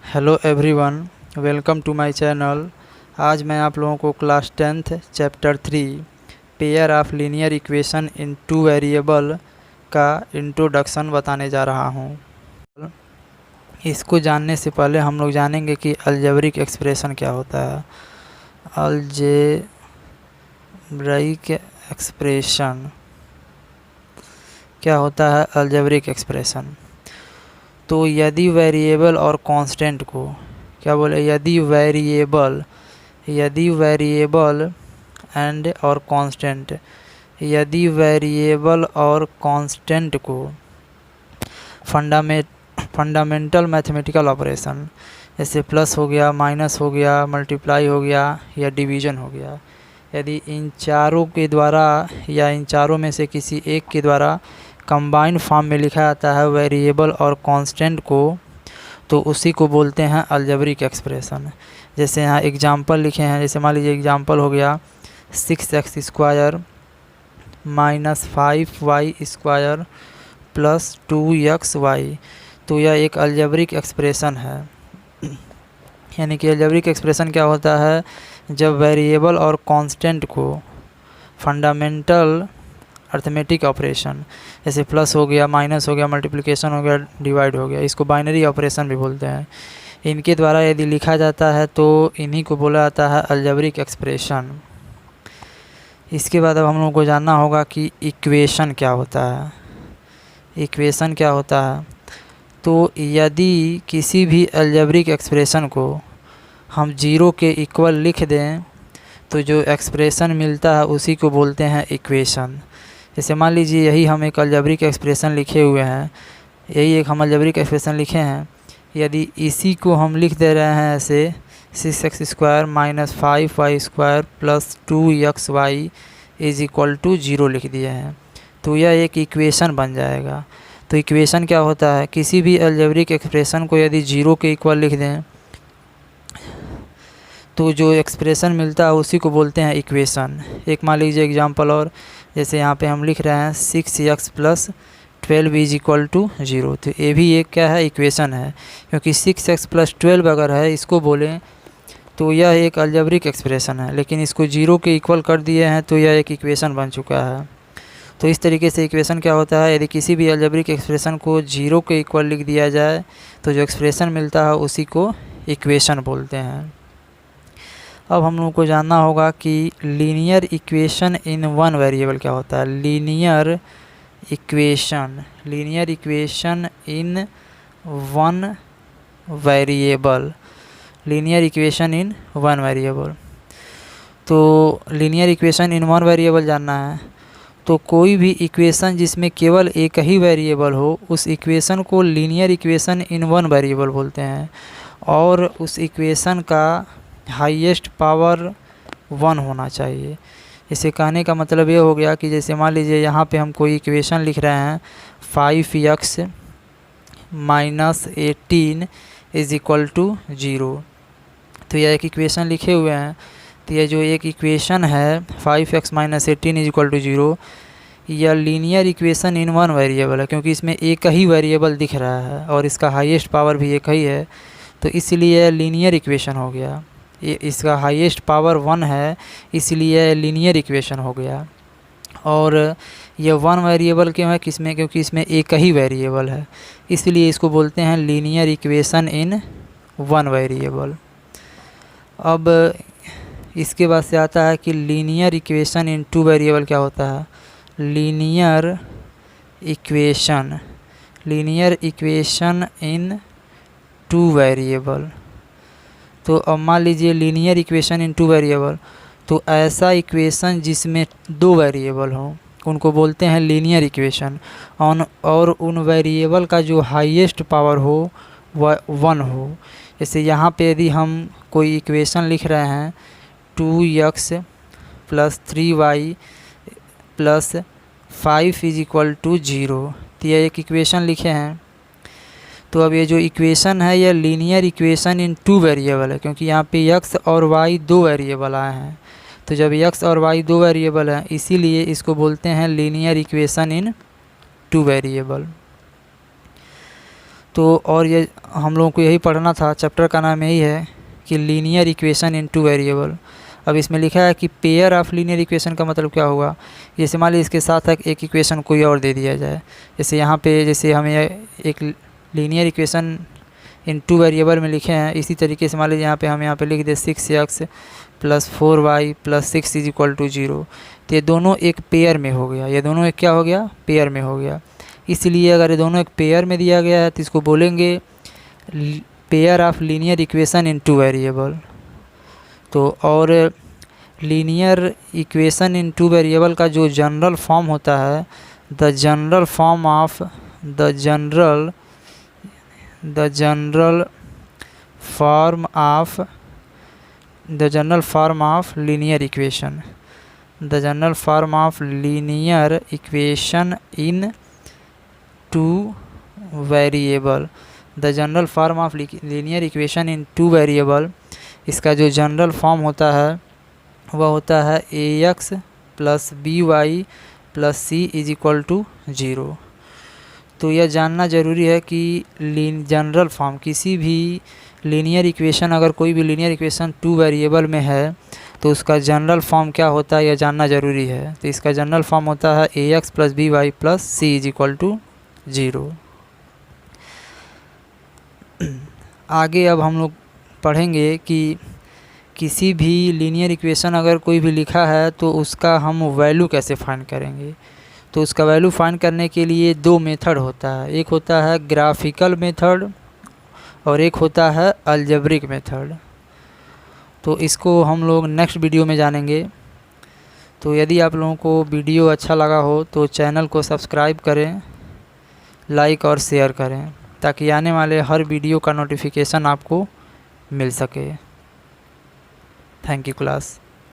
Hello everyone, welcome to my channel. आज मैं आप लोगों को class 10th chapter 3 pair of linear equation in two variable का इंट्रोडक्शन बताने जा रहा हूँ। इसको जानने से पहले हम लोग जानेंगे कि अलजेब्रिक एक्सप्रेशन क्या होता है। अलजेब्रिक एक्सप्रेशन क्या होता है? अलजेब्रिक एक्सप्रेशन तो यदि वेरिएबल और कांस्टेंट को क्या बोले, यदि वेरिएबल एंड और कांस्टेंट, यदि वेरिएबल और कांस्टेंट को फंडामेंटल मैथमेटिकल ऑपरेशन जैसे प्लस हो गया, माइनस हो गया, मल्टीप्लाई हो गया या डिवीज़न हो गया, यदि इन चारों के द्वारा या इन चारों में से किसी एक के द्वारा कंबाइंड फॉर्म में लिखा जाता है वेरिएबल और कांस्टेंट को, तो उसी को बोलते हैं अलजेब्रिक एक्सप्रेशन। जैसे यहाँ एग्जांपल लिखे हैं, जैसे मान लीजिए एग्जांपल हो गया 6x square minus 5y square plus 2xy, तो यह एक अलजेब्रिक एक्सप्रेशन है। यानी कि अलजेब्रिक एक्सप्रेशन क्या होता है? जब वेरिएबल और कांस्टेंट को फंडामेंटल अर्थमेटिक ऑपरेशन जैसे प्लस हो गया, माइनस हो गया, मल्टीप्लिकेशन हो गया, डिवाइड हो गया, इसको बाइनरी ऑपरेशन भी बोलते हैं, इनके द्वारा यदि लिखा जाता है तो इन्हीं को बोला जाता है अलजेब्रिक एक्सप्रेशन। इसके बाद अब हम लोगों को जानना होगा कि इक्वेशन क्या होता है। इक्वेशन क्या होता है? तो यदि किसी भी अलजेब्रिक एक्सप्रेशन को हम जीरो के इक्वल लिख दें तो जो एक्सप्रेशन मिलता है उसी को बोलते हैं इक्वेशन। जैसे मान लीजिए यही हम एक अलजेब्रिक एक्सप्रेशन लिखे हुए हैं, यही एक हम अलजेब्रिक एक्सप्रेशन लिखे हैं, यदि इसी को हम लिख दे रहे हैं ऐसे 6x square minus 5y square plus 2xy is equal to 0 लिख दिए हैं, तो यह एक इक्वेशन बन जाएगा। तो इक्वेशन क्या होता है? किसी भी अलजेब्रिक एक्सप्रेशन को यदि 0 के इक्वल लिख दें तो जो एक्सप्रेशन मिलता है उसी को बोलते हैं इक्वेशन। एक मान लीजिए एग्जांपल और, जैसे यहाँ पे हम लिख रहे हैं 6x plus 12 is equal to 0, तो ये भी एक क्या है? इक्वेशन है, क्योंकि 6x प्लस 12 अगर है इसको बोलें तो यह एक अलजेब्रिक एक्सप्रेशन है, लेकिन इसको 0 के इक्वल कर दिए हैं तो यह एक इक्वेशन बन चुका है। तो इस तरीके से इक्वेशन क्या होता है? यदि किसी भी अलजेब्रिक एक्सप्रेशन को 0 के इक्वल लिख दिया जाए तो जो एक्सप्रेशन मिलता है उसी को इक्वेशन बोलते हैं। अब हम लोग को जानना होगा कि linear equation in one variable क्या होता है। Linear equation in one variable, linear equation in one variable. तो linear equation in one variable जानना है तो कोई भी इक्वेशन जिसमें केवल एक ही वेरिएबल हो उस इक्वेशन को linear equation in one variable बोलते हैं, और उस इक्वेशन का हाईएस्ट पावर 1 होना चाहिए। इसे कहने का मतलब ये हो गया कि जैसे मान लीजिए यहाँ पे हम कोई इक्वेशन लिख रहे हैं 5x minus 18 is equal to 0, तो यह एक इक्वेशन लिखे हुए हैं। तो यह जो एक इक्वेशन है 5x minus 18 is equal to 0, यह linear equation in one variable है, क्योंकि इसमें एक ही वेरिएबल दिख रहा है और इसका हाईएस्ट पावर भी एक ही है, तो इसलिए लीनियर इक्वेशन हो गया। ये इसका हाईएस्ट पावर 1 है, इसलिए लीनियर इक्वेशन हो गया। और ये वन वेरिएबल क्यों है? किसमें? क्योंकि इसमें एक ही वेरिएबल है, इसलिए इसको बोलते हैं linear equation in one variable. अब इसके बाद से आता है कि linear equation in two variable क्या होता है। Linear equation in two variable, तो अब मान लीजिए linear equation in two variable, तो ऐसा इक्वेशन जिसमें दो वेरिएबल हों उनको बोलते हैं लीनियर इक्वेशन, और उन वेरिएबल का जो हाईएस्ट पावर हो वह 1 हो। जैसे यहाँ पे यदि हम कोई इक्वेशन लिख रहे हैं 2x plus 3y plus 5 is equal to 0, तो यह एक इक्वेशन लिखे हैं। तो अब ये जो इक्वेशन है यह linear equation in two variable है, क्योंकि यहाँ पे x और y दो वेरिएबल आए हैं। तो जब x और y दो वेरिएबल हैं इसीलिए इसको बोलते हैं linear equation in two variable. तो और ये हम लोगों को यही पढ़ना था, चैप्टर का नाम यही है कि linear equation in two variable. अब इसमें लिखा है कि पेयर ऑफ लीनियर इक्वेशन का मतलब क्या होगा। जैसे मान लीजिए इसके साथ एक इक्वेशन कोई और दे दिया जाए, जैसे यहाँ पे जैसे हमें एक linear equation in two variable में लिखे हैं, इसी तरीके से मान लीजिए यहाँ पे लिख दे 6x + 4y + 6 = 0। तो ये दोनों एक पेयर में हो गया, ये दोनों एक क्या हो गया, पेयर में हो गया। इसलिए अगर ये दोनों एक पेयर में दिया गया है तो इसको बोलेंगे pair of linear equation in two variable. तो और linear equation in two variable का जो जनरल फॉर्म होता है, the general form of linear equation in two variable. The general form of linear equation in two variable, इसका जो general form होता है वह होता है ax + by + c = 0। तो यह जानना ज़रूरी है कि जनरल फॉर्म किसी भी लीनियर इक्वेशन, अगर कोई भी लीनियर इक्वेशन टू वेरिएबल में है तो उसका जनरल फॉर्म क्या होता है, यह जानना ज़रूरी है। तो इसका जनरल फॉर्म होता है ax + by + c = 0। आगे अब हम लोग पढ़ेंगे कि किसी भी लीनियर इक्वेशन अगर कोई भी लिखा है तो उसका हम वैल्यू कैसे फाइंड करेंगे। तो उसका वैल्यू फाइंड करने के लिए दो मेथड होता है, एक होता है ग्राफिकल मेथड और एक होता है अलजेब्रिक मेथड। तो इसको हम लोग नेक्स्ट वीडियो में जानेंगे। तो यदि आप लोगों को वीडियो अच्छा लगा हो तो चैनल को सब्सक्राइब करें, लाइक और शेयर करें, ताकि आने वाले हर वीडियो का नोटिफिकेशन आपको मिल सके। Thank you class.